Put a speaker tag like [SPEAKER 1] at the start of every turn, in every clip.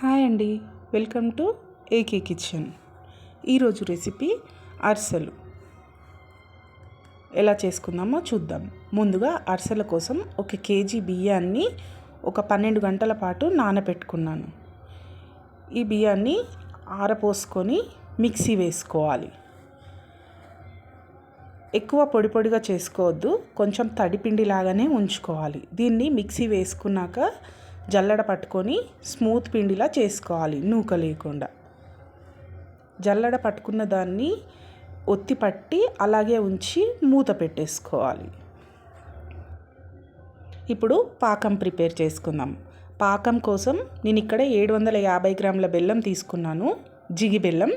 [SPEAKER 1] Hi అండి, welcome to AK kitchen. ఈరోజు recipe అరిసెలు ఎలా చేసుకుందామో చూద్దాం. ముందుగా అరిసెల కోసం 1 కేజీ బియ్యాన్ని ఒక 12 గంటల పాటు నానబెట్టుకున్నాను. ఈ బియ్యాన్ని ఆరపోసుకొని మిక్సీ వేసుకోవాలి. ఎక్కువ పొడి పొడిగా చేసుకోవద్దు, కొంచెం తడిపిండి లాగానే ఉంచుకోవాలి. దీన్ని మిక్సీ వేసుకున్నాక జల్లెడ పట్టుకొని స్మూత్ పిండిలా చేసుకోవాలి, నూక లేకుండా. జల్లెడ పట్టుకున్న దాన్ని ఒత్తి పట్టి అలాగే ఉంచి మూత పెట్టేసుకోవాలి. ఇప్పుడు పాకం ప్రిపేర్ చేసుకుందాం. పాకం కోసం నేను ఇక్కడ 750 గ్రాముల బెల్లం తీసుకున్నాను, జిగి బెల్లం.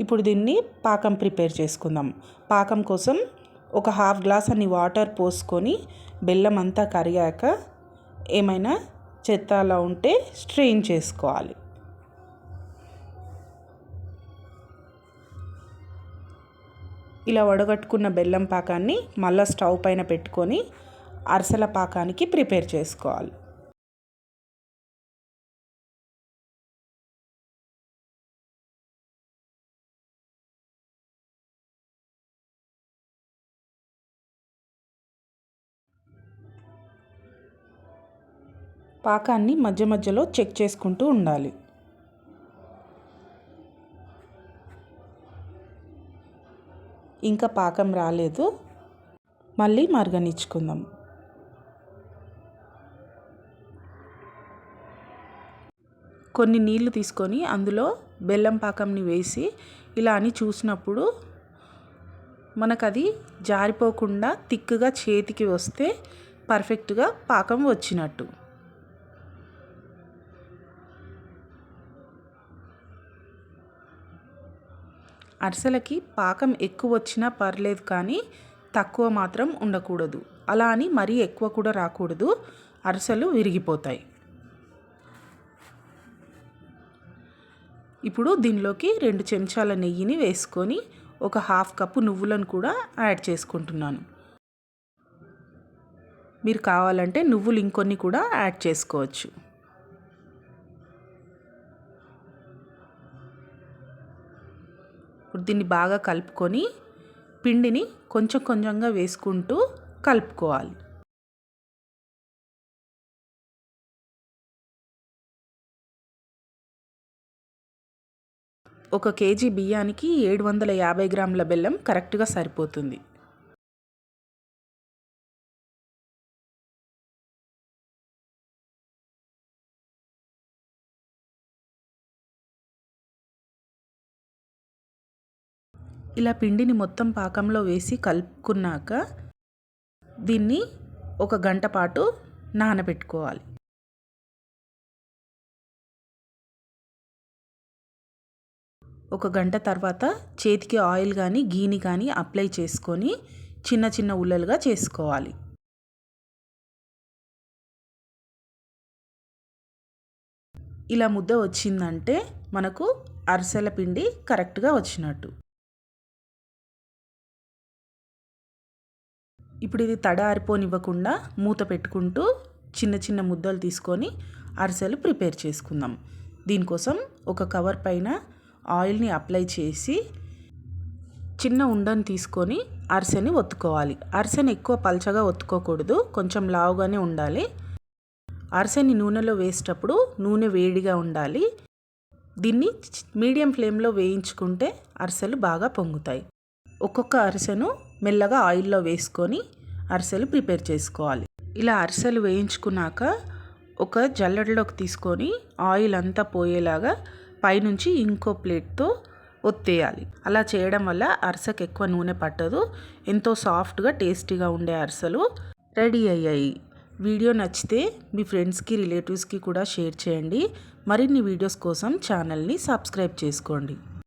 [SPEAKER 1] ఇప్పుడు దీన్ని పాకం ప్రిపేర్ చేసుకుందాం. పాకం కోసం ఒక హాఫ్ గ్లాస్ అన్ని వాటర్ పోసుకొని బెల్లం అంతా కరిగాక ఏమైనా చెత్త అలా ఉంటే స్ట్రెయిన్ చేసుకోవాలి. ఇలా వడగట్టుకున్న బెల్లం పాకాన్ని మళ్ళీ స్టవ్ పైన పెట్టుకొని అరిసెల పాకానికి ప్రిపేర్ చేసుకోవాలి. పాకాన్ని మధ్య మధ్యలో చెక్ చేసుకుంటూ ఉండాలి. ఇంకా పాకం రాలేదు, మళ్ళీ మరగనిచ్చుకుందాం. కొన్ని నీళ్లు తీసుకొని అందులో బెల్లం పాకంని వేసి ఇలా అని చూసినప్పుడు మనకు అది జారిపోకుండా తిక్కుగా చేతికి వస్తే పర్ఫెక్ట్గా పాకం వచ్చినట్టు. అరిసెలకి పాకం ఎక్కువ వచ్చినా పర్లేదు, కానీ తక్కువ మాత్రం ఉండకూడదు. అలా అని మరీ ఎక్కువ కూడా రాకూడదు, అరిసెలు విరిగిపోతాయి. ఇప్పుడు దీనిలోకి 2 చెంచాల నెయ్యిని వేసుకొని ఒక హాఫ్ కప్పు నువ్వులను కూడా యాడ్ చేసుకుంటున్నాను. మీరు కావాలంటే నువ్వులు ఇంకొన్ని కూడా యాడ్ చేసుకోవచ్చు. ఇప్పుడు దీన్ని బాగా కలుపుకొని పిండిని కొంచెం కొంచెంగా వేసుకుంటూ కలుపుకోవాలి. ఒక కేజీ బియ్యానికి 750 గ్రాముల బెల్లం కరెక్ట్గా సరిపోతుంది. ఇలా పిండిని మొత్తం పాకంలో వేసి కలుపుకున్నాక దీన్ని 1 గంట పాటు నానబెట్టుకోవాలి. ఒక గంట తర్వాత చేతికి ఆయిల్ కానీ గీని కానీ అప్లై చేసుకొని చిన్న చిన్న ఉల్లలుగా చేసుకోవాలి. ఇలా ముద్ద వచ్చిందంటే మనకు అరిసెల పిండి కరెక్ట్గా వచ్చినట్టు. ఇప్పుడు ఇది తడారిపోనివ్వకుండా మూత పెట్టుకుంటూ చిన్న చిన్న ముద్దలు తీసుకొని అరిసెలు ప్రిపేర్ చేసుకుందాం. దీనికోసం ఒక కవర్ పైన ఆయిల్ని అప్లై చేసి చిన్న ఉండని తీసుకొని అరిసెని ఒత్తుకోవాలి. అరిసెని ఎక్కువ పల్చగా ఒత్తుకోకూడదు, కొంచెం లావుగానే ఉండాలి. అరిసెని నూనెలో వేసేటప్పుడు నూనె వేడిగా ఉండాలి. దీన్ని మీడియం ఫ్లేమ్లో వేయించుకుంటే అరిసెలు బాగా పొంగుతాయి. ఒక్కొక్క అరిసెను మెల్లగా ఆయిల్లో వేసుకొని అరిసెలు ప్రిపేర్ చేసుకోవాలి. ఇలా అరిసెలు వేయించుకున్నాక ఒక జల్లెడలోకి తీసుకొని ఆయిల్ అంతా పోయేలాగా పైనుంచి ఇంకో ప్లేట్తో ఒత్తేయాలి. అలా చేయడం వల్ల అరిసెకి ఎక్కువ నూనె పట్టదు, ఎంతో సాఫ్ట్గా టేస్టీగా ఉండే అరిసెలు రెడీ అయ్యాయి. వీడియో నచ్చితే మీ ఫ్రెండ్స్కి రిలేటివ్స్కి కూడా షేర్ చేయండి. మరిన్ని వీడియోస్ కోసం ఛానల్ని సబ్స్క్రైబ్ చేసుకోండి.